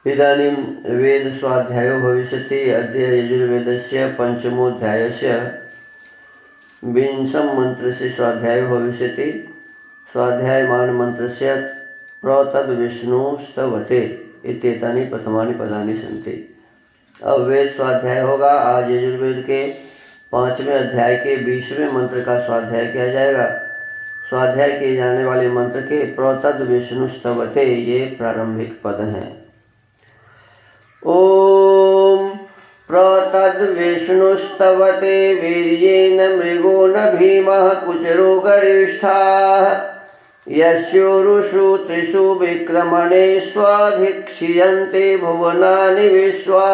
इदानीं वेदस्वाध्यायो भविष्यति। अद्य यजुर्वेदस्य पंचमोऽध्यायस्य 20 मन्त्रस्य स्वाध्यायो भविष्यति। स्वाध्यायमानमन्त्रस्य प्रतद्विष्णुस्तवते इत्येतानि प्रथमानि पदानि सन्ति। अब वेद स्वाध्याय होगा। आज यजुर्वेद के 5वें अध्याय के 20वें मंत्र का स्वाध्याय किया जाएगा। स्वाध्याय किए जाने वाले मंत्र के प्रतद्विष्णुस्तवते ये प्रारंभिक पद हैं। ओम प्रतद्विष्णुस्तवते वीर्येण मृगो न भीमः कुचरो गरिष्ठाः यस्योरुषु त्रिषु विक्रमणे स्वाधिक्षियन्ते भुवनानि विश्वा।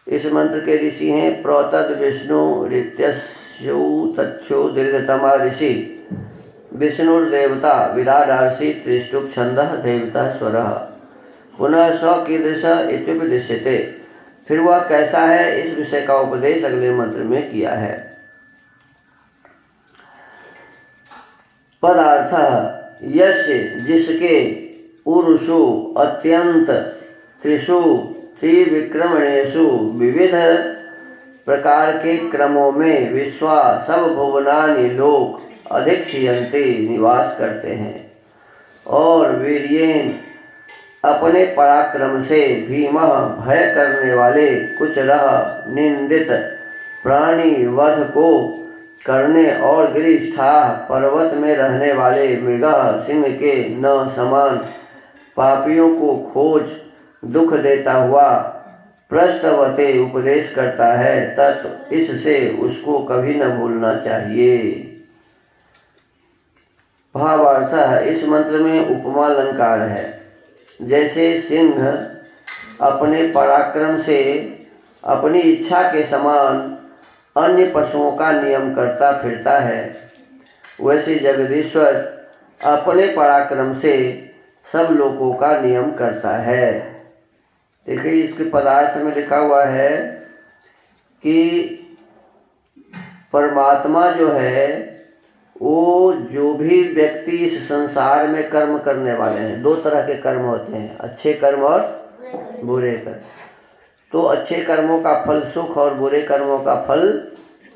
इस मंत्र के ऋषि हैं प्रतद्विष्णु ऋत्यस्यो तथ्यो दीर्घतमा ऋषि विष्णुर्देवता विराडार्षि त्रिष्टुप छंदः देवता स्वरः पुनः स कीदृश इत्युपदिश्यते। फिर वह कैसा है इस विषय का उपदेश अगले मंत्र में किया है। पदार्थ यस्य जिसके उरुषु अत्यंत त्रिषु त्रिविक्रमणेषु विविध प्रकार के क्रमों में विश्वा सब भुवनानि लोक अधिक्षियन्ते निवास करते हैं और वीर्येन अपने पराक्रम से भीमः भय करने वाले कुचरः निंदित प्राणी वध को करने और गिरिष्ठाः पर्वत में रहने वाले मृगः सिंह के न समान पापियों को खोज दुख देता हुआ प्रस्तवते उपदेश करता है तत् इससे उसको कभी न भूलना चाहिए। भावार्थ इस मंत्र में उपमा अलंकार है। जैसे सिंह अपने पराक्रम से अपनी इच्छा के समान अन्य पशुओं का नियम करता फिरता है, वैसे जगदीश्वर अपने पराक्रम से सब लोगों का नियम करता है। देखिए इसके पदार्थ में लिखा हुआ है कि परमात्मा जो है वो जो भी व्यक्ति इस संसार में कर्म करने वाले हैं, दो तरह के कर्म होते हैं, अच्छे कर्म और बुरे कर्म। तो अच्छे कर्मों का फल सुख और बुरे कर्मों का फल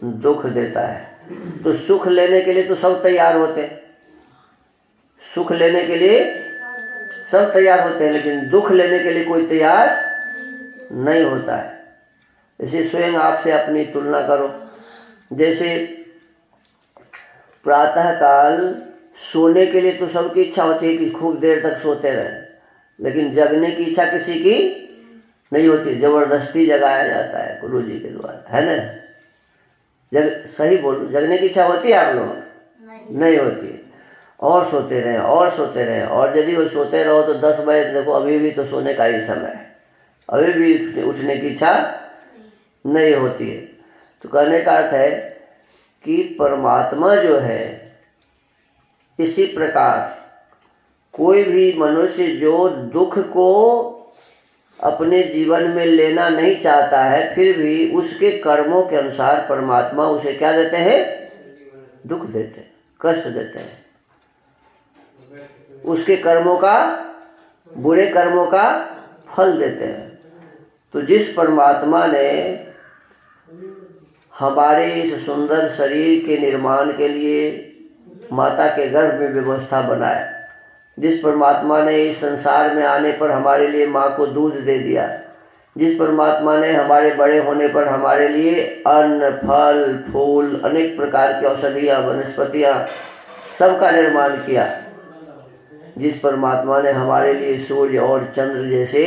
दुख देता है। तो सुख लेने के लिए तो सब तैयार होते हैं, सुख लेने के लिए सब तैयार होते हैं, लेकिन दुख लेने के लिए कोई तैयार नहीं होता है। इसे स्वयं आपसे अपनी तुलना करो। जैसे प्रातः काल सोने के लिए तो सबकी इच्छा होती है कि खूब देर तक सोते रहे, लेकिन जगने की इच्छा किसी की नहीं होती, ज़बरदस्ती जगाया जाता है गुरु जी के द्वारा, है ना। सही बोलो, जगने की इच्छा होती है आप लोगों नहीं होती है। और सोते रहें और सोते रहें, और यदि वो सोते रहो तो 10 बजे देखो अभी भी तो सोने का ही समय है, अभी भी उठने की इच्छा नहीं होती है। तो कहने का अर्थ है कि परमात्मा जो है इसी प्रकार कोई भी मनुष्य जो दुख को अपने जीवन में लेना नहीं चाहता है, फिर भी उसके कर्मों के अनुसार परमात्मा उसे क्या देते हैं, दुख देते हैं, कष्ट देते हैं। उसके कर्मों का, बुरे कर्मों का फल देते हैं। तो जिस परमात्मा ने हमारे इस सुंदर शरीर के निर्माण के लिए माता के गर्भ में व्यवस्था बनाया, जिस परमात्मा ने इस संसार में आने पर हमारे लिए माँ को दूध दे दिया, जिस परमात्मा ने हमारे बड़े होने पर हमारे लिए अन्न फल फूल अनेक प्रकार की औषधियाँ वनस्पतियाँ सबका निर्माण किया, जिस परमात्मा ने हमारे लिए सूर्य और चंद्र जैसे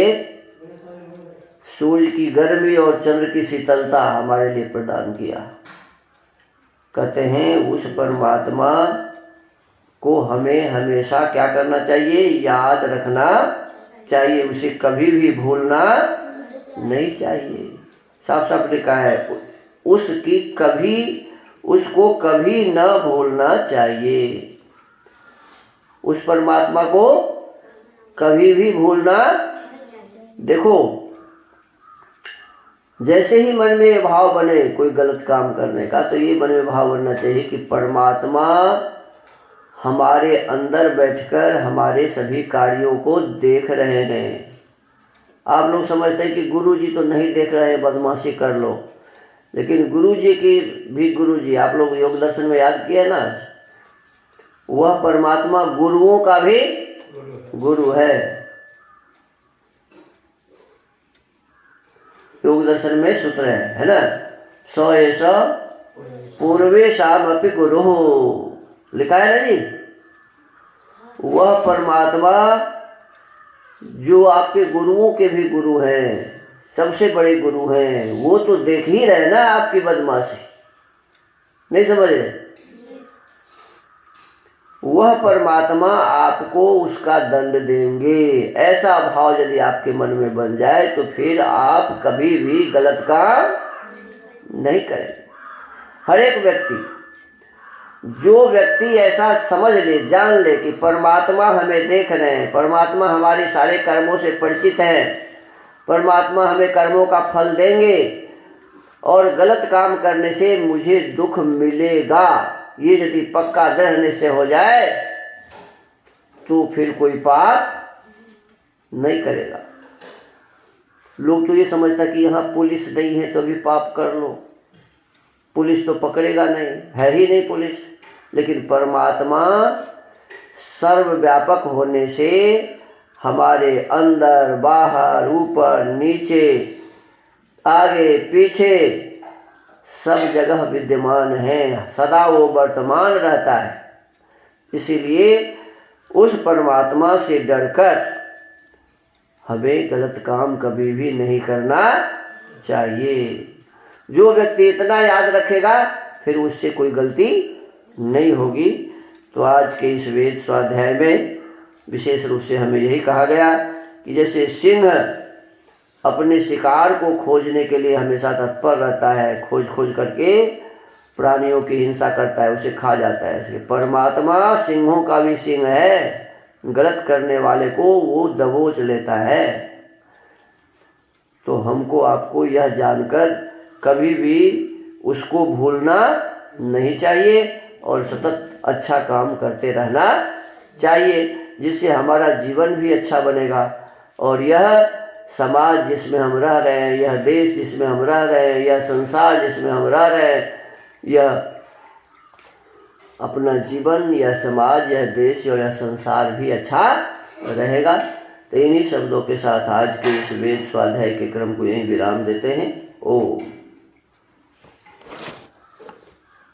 सूर्य की गर्मी और चंद्र की शीतलता हमारे लिए प्रदान किया, कहते हैं उस परमात्मा को हमें हमेशा क्या करना चाहिए, याद रखना चाहिए, उसे कभी भी भूलना नहीं चाहिए। साफ साफ लिखा है उसको कभी न भूलना चाहिए। उस परमात्मा को कभी भी भूलना। देखो जैसे ही मन में ये भाव बने कोई गलत काम करने का, तो ये मन में भाव बनना चाहिए कि परमात्मा हमारे अंदर बैठकर हमारे सभी कार्यों को देख रहे हैं, आप लोग समझते हैं कि गुरु जी तो नहीं देख रहे हैं, बदमाशी कर लो, लेकिन गुरु जी की भी गुरु जी, आप लोग योग दर्शन में याद किया ना, वह परमात्मा गुरुओं का भी गुरु है। योग दर्शन में सूत्र है ना, स एष पूर्वेशामपि गुरु, लिखा है ना जी। वह परमात्मा जो आपके गुरुओं के भी गुरु हैं, सबसे बड़े गुरु हैं, वो तो देख ही रहे ना आपकी बदमाशी, नहीं समझ रहे। वह परमात्मा आपको उसका दंड देंगे। ऐसा भाव यदि आपके मन में बन जाए तो फिर आप कभी भी गलत काम नहीं करेंगे। हर एक व्यक्ति, जो व्यक्ति ऐसा समझ ले, जान ले कि परमात्मा हमें देख रहे हैं, परमात्मा हमारे सारे कर्मों से परिचित हैं, परमात्मा हमें कर्मों का फल देंगे और गलत काम करने से मुझे दुख मिलेगा, ये यदि पक्का दृढ़ निश्चय हो जाए तो फिर कोई पाप नहीं करेगा। लोग तो ये समझता कि यहाँ पुलिस नहीं है तो भी पाप कर लो, पुलिस तो पकड़ेगा नहीं, है ही नहीं पुलिस। लेकिन परमात्मा सर्वव्यापक होने से हमारे अंदर बाहर ऊपर नीचे आगे पीछे सब जगह विद्यमान है, सदा वो वर्तमान रहता है। इसीलिए उस परमात्मा से डरकर हमें गलत काम कभी भी नहीं करना चाहिए। जो व्यक्ति इतना याद रखेगा फिर उससे कोई गलती नहीं होगी। तो आज के इस वेद स्वाध्याय में विशेष रूप से हमें यही कहा गया कि जैसे सिंह अपने शिकार को खोजने के लिए हमेशा तत्पर रहता है, खोज खोज करके प्राणियों की हिंसा करता है, उसे खा जाता है, इसलिए परमात्मा सिंहों का भी सिंह है, गलत करने वाले को वो दबोच लेता है। तो हमको आपको यह जानकर कभी भी उसको भूलना नहीं चाहिए और सतत अच्छा काम करते रहना चाहिए, जिससे हमारा जीवन भी अच्छा बनेगा और यह समाज जिसमें हम रह रहे हैं, यह देश जिसमें हम रह रहे हैं, यह संसार जिसमें हम रह रहे हैं, यह अपना जीवन, यह समाज, यह देश और यह संसार भी अच्छा रहेगा। तो इन्हीं शब्दों के साथ आज के इस वेद स्वाध्याय के क्रम को यहीं विराम देते हैं। ओम।